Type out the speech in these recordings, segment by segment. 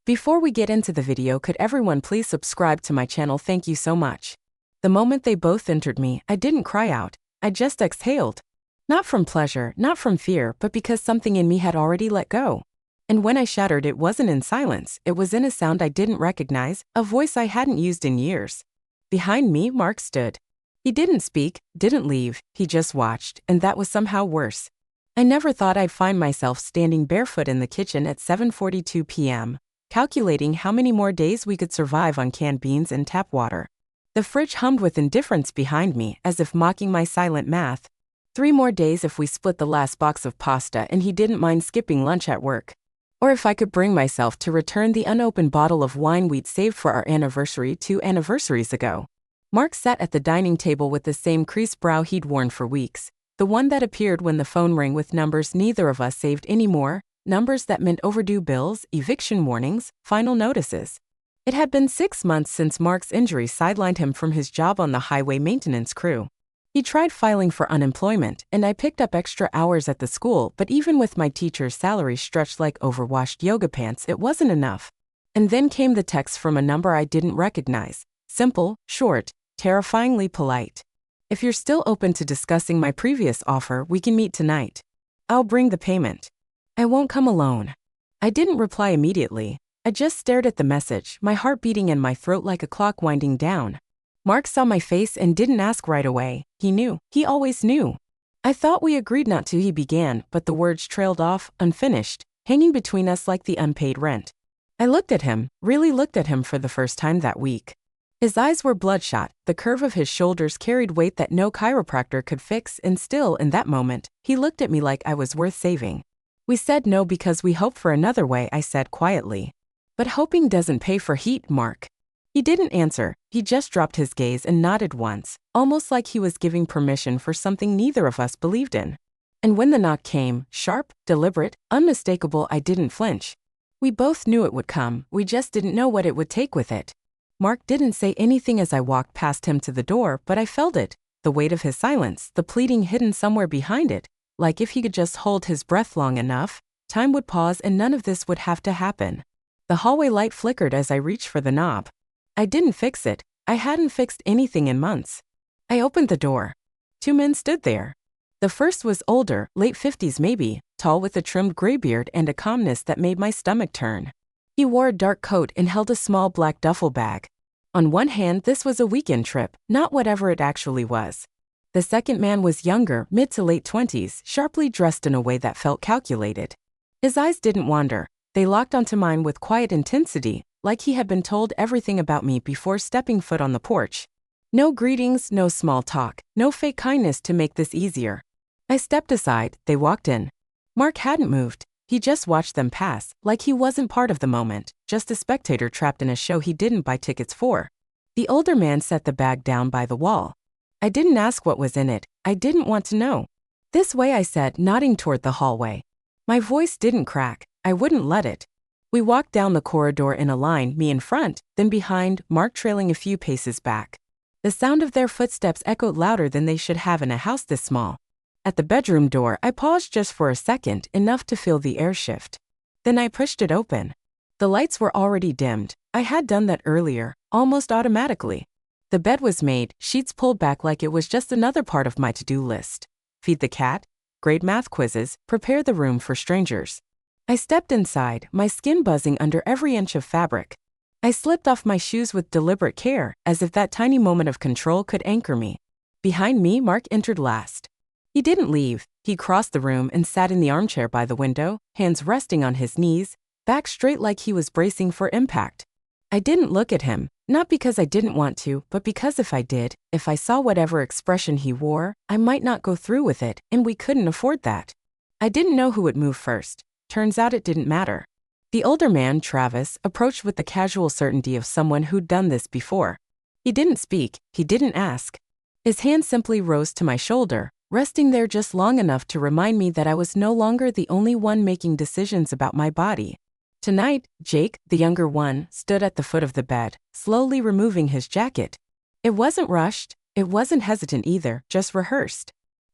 Before we get into the video, could everyone please subscribe to my channel? Thank you so much. The moment they both entered me, I didn't cry out, I just exhaled. Not from pleasure, not from fear, but because something in me had already let go. And when I shuddered, it wasn't in silence, it was in a sound I didn't recognize, a voice I hadn't used in years. Behind me, Mark stood. He didn't speak, didn't leave, he just watched, and that was somehow worse. I never thought I'd find myself standing barefoot in the kitchen at 7:42 p.m., calculating how many more days we could survive on canned beans and tap water. The fridge hummed with indifference behind me, as if mocking my silent math. 3 more days if we split the last box of pasta and he didn't mind skipping lunch at work. Or if I could bring myself to return the unopened bottle of wine we'd saved for our anniversary 2 anniversaries ago. Mark sat at the dining table with the same creased brow he'd worn for weeks, the one that appeared when the phone rang with numbers neither of us saved anymore, numbers that meant overdue bills, eviction warnings, final notices. It had been 6 months since Mark's injury sidelined him from his job on the highway maintenance crew. He tried filing for unemployment, and I picked up extra hours at the school, but even with my teacher's salary stretched like overwashed yoga pants, it wasn't enough. And then came the text from a number I didn't recognize. Simple, short, terrifyingly polite. If you're still open to discussing my previous offer, we can meet tonight. I'll bring the payment. I won't come alone. I didn't reply immediately. I just stared at the message, my heart beating in my throat like a clock winding down. Mark saw my face and didn't ask right away. He knew. He always knew. I thought we agreed not to, he began, but the words trailed off, unfinished, hanging between us like the unpaid rent. I looked at him, really looked at him for the first time that week. His eyes were bloodshot, the curve of his shoulders carried weight that no chiropractor could fix, and still, in that moment, he looked at me like I was worth saving. We said no because we hoped for another way, I said quietly. But hoping doesn't pay for heat, Mark. He didn't answer, he just dropped his gaze and nodded once, almost like he was giving permission for something neither of us believed in. And when the knock came, sharp, deliberate, unmistakable, I didn't flinch. We both knew it would come, we just didn't know what it would take with it. Mark didn't say anything as I walked past him to the door, but I felt it, the weight of his silence, the pleading hidden somewhere behind it, like if he could just hold his breath long enough, time would pause and none of this would have to happen. The hallway light flickered as I reached for the knob. I didn't fix it, I hadn't fixed anything in months. I opened the door. 2 men stood there. The first was older, late 50s maybe, tall with a trimmed gray beard and a calmness that made my stomach turn. He wore a dark coat and held a small black duffel bag. On one hand, this was a weekend trip, not whatever it actually was. The second man was younger, mid to late 20s, sharply dressed in a way that felt calculated. His eyes didn't wander, they locked onto mine with quiet intensity, like he had been told everything about me before stepping foot on the porch. No greetings, no small talk, no fake kindness to make this easier. I stepped aside, they walked in. Mark hadn't moved, he just watched them pass, like he wasn't part of the moment, just a spectator trapped in a show he didn't buy tickets for. The older man set the bag down by the wall. I didn't ask what was in it, I didn't want to know. This way, I said, nodding toward the hallway. My voice didn't crack, I wouldn't let it. We walked down the corridor in a line, me in front, then behind, Mark trailing a few paces back. The sound of their footsteps echoed louder than they should have in a house this small. At the bedroom door, I paused just for a second, enough to feel the air shift. Then I pushed it open. The lights were already dimmed, I had done that earlier, almost automatically. The bed was made, sheets pulled back like it was just another part of my to-do list. Feed the cat, grade math quizzes, prepare the room for strangers. I stepped inside, my skin buzzing under every inch of fabric. I slipped off my shoes with deliberate care, as if that tiny moment of control could anchor me. Behind me, Mark entered last. He didn't leave, he crossed the room and sat in the armchair by the window, hands resting on his knees, back straight like he was bracing for impact. I didn't look at him, not because I didn't want to, but because if I did, if I saw whatever expression he wore, I might not go through with it, and we couldn't afford that. I didn't know who would move first. Turns out it didn't matter. The older man, Travis, approached with the casual certainty of someone who'd done this before. He didn't speak, he didn't ask. His hand simply rose to my shoulder, resting there just long enough to remind me that I was no longer the only one making decisions about my body. Tonight, Jake, the younger one, stood at the foot of the bed, slowly removing his jacket. It wasn't rushed, it wasn't hesitant either, just rehearsed.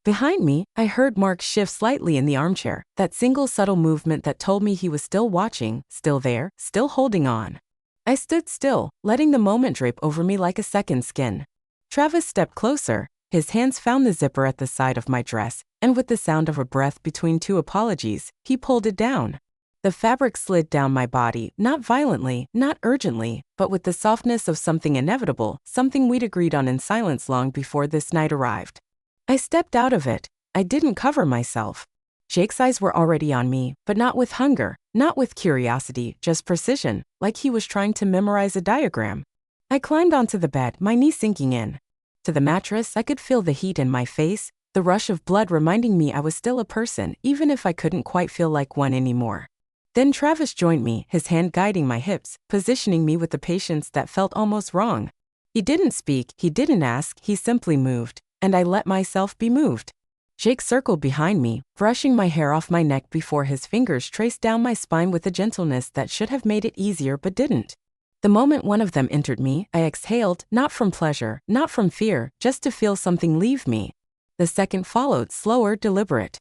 Behind me, I heard Mark shift slightly in the armchair, that single subtle movement that told me he was still watching, still there, still holding on. I stood still, letting the moment drape over me like a second skin. Travis stepped closer. His hands found the zipper at the side of my dress, and with the sound of a breath between two apologies, he pulled it down. The fabric slid down my body, not violently, not urgently, but with the softness of something inevitable, something we'd agreed on in silence long before this night arrived. I stepped out of it. I didn't cover myself. Jake's eyes were already on me, but not with hunger, not with curiosity, just precision, like he was trying to memorize a diagram. I climbed onto the bed, my knee sinking in. To the mattress, I could feel the heat in my face, the rush of blood reminding me I was still a person, even if I couldn't quite feel like one anymore. Then Travis joined me, his hand guiding my hips, positioning me with the patience that felt almost wrong. He didn't speak, he didn't ask, he simply moved, and I let myself be moved. Jake circled behind me, brushing my hair off my neck before his fingers traced down my spine with a gentleness that should have made it easier but didn't. The moment one of them entered me, I exhaled, not from pleasure, not from fear, just to feel something leave me. The second followed, slower, deliberate.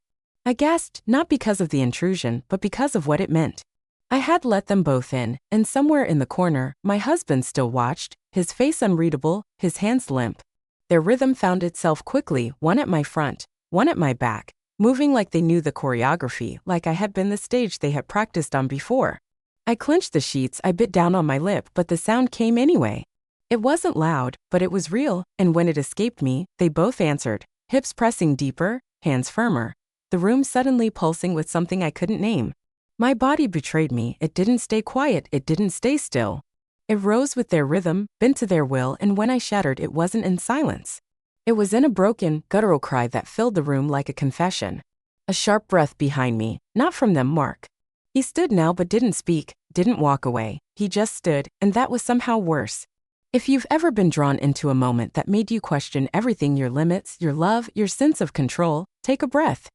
I gasped, not because of the intrusion, but because of what it meant. I had let them both in, and somewhere in the corner, my husband still watched, his face unreadable, his hands limp. Their rhythm found itself quickly, one at my front, one at my back, moving like they knew the choreography, like I had been the stage they had practiced on before. I clenched the sheets, I bit down on my lip, but the sound came anyway. It wasn't loud, but it was real, and when it escaped me, they both answered, hips pressing deeper, hands firmer, the room suddenly pulsing with something I couldn't name. My body betrayed me, it didn't stay quiet, it didn't stay still. It rose with their rhythm, bent to their will, and when I shattered, it wasn't in silence. It was in a broken, guttural cry that filled the room like a confession. A sharp breath behind me, not from them, Mark. He stood now but didn't speak, didn't walk away. He just stood, and that was somehow worse. If you've ever been drawn into a moment that made you question everything, your limits, your love, your sense of control, take a breath.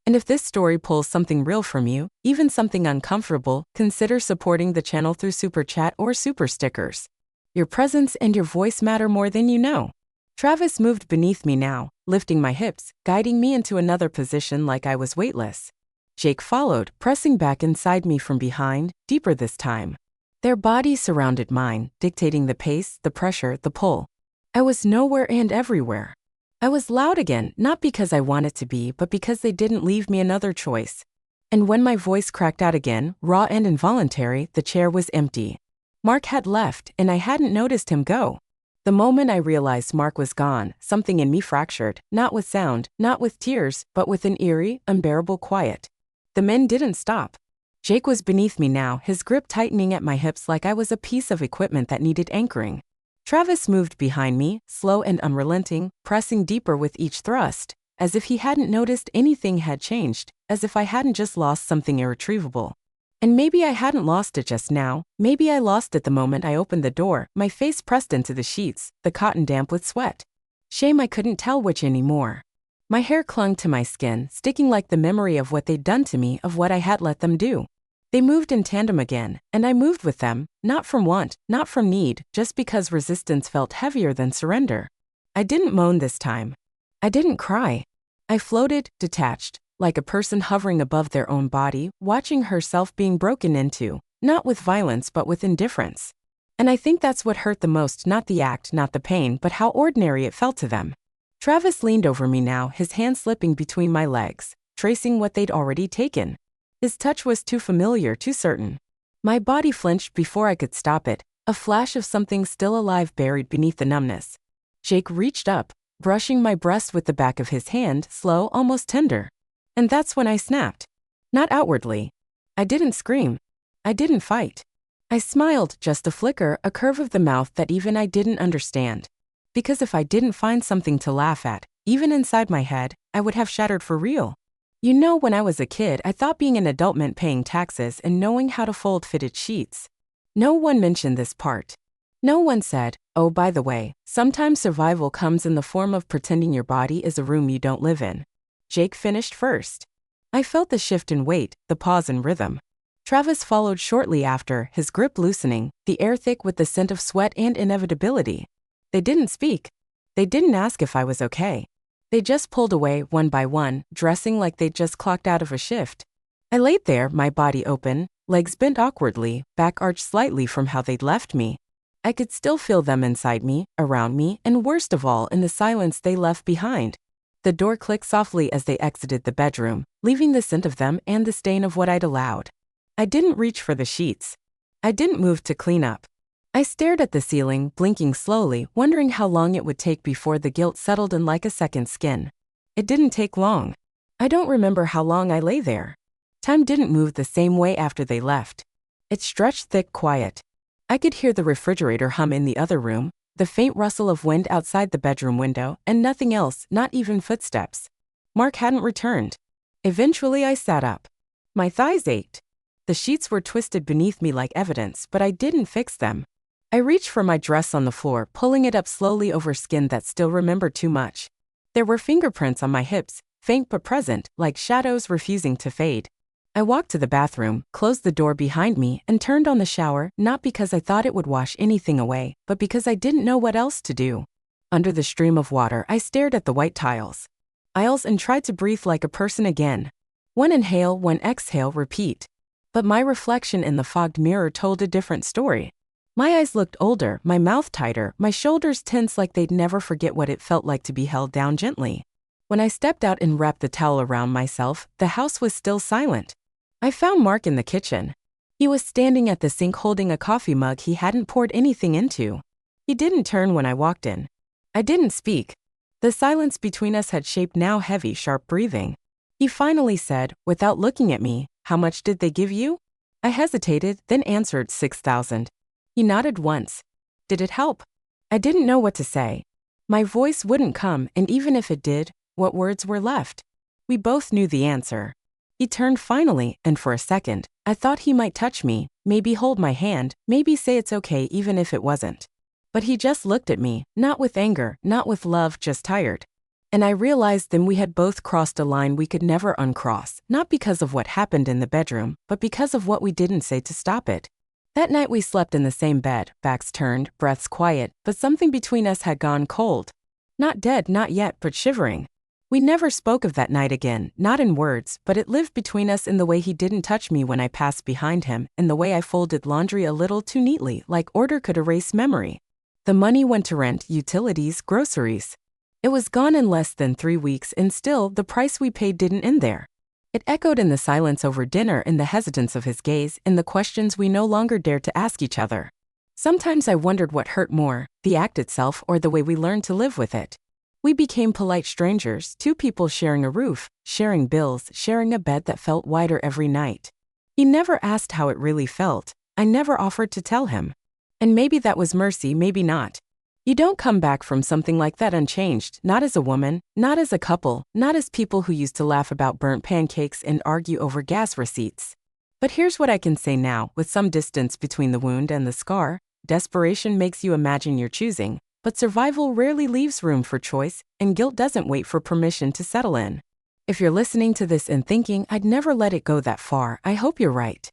And if this story pulls something real from you, even something uncomfortable, consider supporting the channel through Super Chat or Super Stickers. Your presence and your voice matter more than you know. Travis moved beneath me now, lifting my hips, guiding me into another position like I was weightless. Jake followed, pressing back inside me from behind, deeper this time. Their bodies surrounded mine, dictating the pace, the pressure, the pull. I was nowhere and everywhere. I was loud again, not because I wanted to be, but because they didn't leave me another choice. And when my voice cracked out again, raw and involuntary, the chair was empty. Mark had left, and I hadn't noticed him go. The moment I realized Mark was gone, something in me fractured, not with sound, not with tears, but with an eerie, unbearable quiet. The men didn't stop. Jake was beneath me now, his grip tightening at my hips like I was a piece of equipment that needed anchoring. Travis moved behind me, slow and unrelenting, pressing deeper with each thrust, as if he hadn't noticed anything had changed, as if I hadn't just lost something irretrievable. And maybe I hadn't lost it just now, maybe I lost it the moment I opened the door, my face pressed into the sheets, the cotton damp with sweat. Shame I couldn't tell which anymore. My hair clung to my skin, sticking like the memory of what they'd done to me, of what I had let them do. They moved in tandem again, and I moved with them, not from want, not from need, just because resistance felt heavier than surrender. I didn't moan this time. I didn't cry. I floated, detached, like a person hovering above their own body, watching herself being broken into, not with violence but with indifference. And I think that's what hurt the most, not the act, not the pain, but how ordinary it felt to them. Travis leaned over me now, his hand slipping between my legs, tracing what they'd already taken. His touch was too familiar, too certain. My body flinched before I could stop it, a flash of something still alive buried beneath the numbness. Jake reached up, brushing my breast with the back of his hand, slow, almost tender. And that's when I snapped. Not outwardly. I didn't scream. I didn't fight. I smiled, just a flicker, a curve of the mouth that even I didn't understand. Because if I didn't find something to laugh at, even inside my head, I would have shattered for real. You know, when I was a kid, I thought being an adult meant paying taxes and knowing how to fold fitted sheets. No one mentioned this part. No one said, oh, by the way, sometimes survival comes in the form of pretending your body is a room you don't live in. Jake finished first. I felt the shift in weight, the pause in rhythm. Travis followed shortly after, his grip loosening, the air thick with the scent of sweat and inevitability. They didn't speak. They didn't ask if I was okay. They just pulled away one by one, dressing like they'd just clocked out of a shift. I laid there, my body open, legs bent awkwardly, back arched slightly from how they'd left me. I could still feel them inside me, around me, and worst of all, in the silence they left behind. The door clicked softly as they exited the bedroom, leaving the scent of them and the stain of what I'd allowed. I didn't reach for the sheets. I didn't move to clean up. I stared at the ceiling, blinking slowly, wondering how long it would take before the guilt settled in like a second skin. It didn't take long. I don't remember how long I lay there. Time didn't move the same way after they left. It stretched thick quiet. I could hear the refrigerator hum in the other room, the faint rustle of wind outside the bedroom window, and nothing else, not even footsteps. Mark hadn't returned. Eventually I sat up. My thighs ached. The sheets were twisted beneath me like evidence, but I didn't fix them. I reached for my dress on the floor, pulling it up slowly over skin that still remembered too much. There were fingerprints on my hips, faint but present, like shadows refusing to fade. I walked to the bathroom, closed the door behind me, and turned on the shower, not because I thought it would wash anything away, but because I didn't know what else to do. Under the stream of water, I stared at the white tiles. And tried to breathe like a person again. One inhale, one exhale, repeat. But my reflection in the fogged mirror told a different story. My eyes looked older, my mouth tighter, my shoulders tense like they'd never forget what it felt like to be held down gently. When I stepped out and wrapped the towel around myself, the house was still silent. I found Mark in the kitchen. He was standing at the sink holding a coffee mug he hadn't poured anything into. He didn't turn when I walked in. I didn't speak. The silence between us had shaped now heavy, sharp breathing. He finally said, without looking at me, "How much did they give you?" I hesitated, then answered, 6,000. He nodded once. Did it help? I didn't know what to say. My voice wouldn't come, and even if it did, what words were left? We both knew the answer. He turned finally, and for a second, I thought he might touch me, maybe hold my hand, maybe say it's okay even if it wasn't. But he just looked at me, not with anger, not with love, just tired. And I realized then we had both crossed a line we could never uncross, not because of what happened in the bedroom, but because of what we didn't say to stop it. That night we slept in the same bed, backs turned, breaths quiet, but something between us had gone cold. Not dead, not yet, but shivering. We never spoke of that night again, not in words, but it lived between us in the way he didn't touch me when I passed behind him, in the way I folded laundry a little too neatly, like order could erase memory. The money went to rent, utilities, groceries. It was gone in less than 3 weeks, and still, the price we paid didn't end there. It echoed in the silence over dinner, in the hesitance of his gaze, in the questions we no longer dared to ask each other. Sometimes I wondered what hurt more, the act itself or the way we learned to live with it. We became polite strangers, two people sharing a roof, sharing bills, sharing a bed that felt wider every night. He never asked how it really felt. I never offered to tell him. And maybe that was mercy, maybe not. You don't come back from something like that unchanged, not as a woman, not as a couple, not as people who used to laugh about burnt pancakes and argue over gas receipts. But here's what I can say now, with some distance between the wound and the scar. Desperation makes you imagine you're choosing, but survival rarely leaves room for choice, and guilt doesn't wait for permission to settle in. If you're listening to this and thinking, I'd never let it go that far, I hope you're right.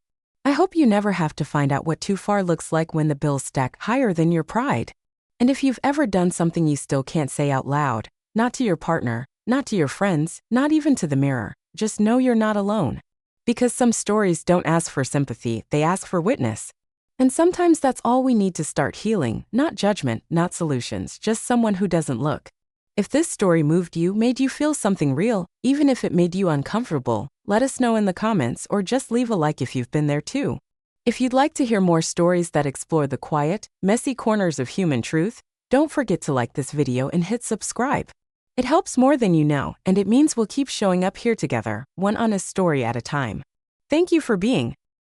I hope you never have to find out what too far looks like when the bills stack higher than your pride. And if you've ever done something you still can't say out loud, not to your partner, not to your friends, not even to the mirror, just know you're not alone. Because some stories don't ask for sympathy, they ask for witness. And sometimes that's all we need to start healing, not judgment, not solutions, just someone who doesn't look. If this story moved you, made you feel something real, even if it made you uncomfortable, let us know in the comments or just leave a like if you've been there too. If you'd like to hear more stories that explore the quiet, messy corners of human truth, don't forget to like this video and hit subscribe. It helps more than you know, and it means we'll keep showing up here together, one honest story at a time. Thank you for being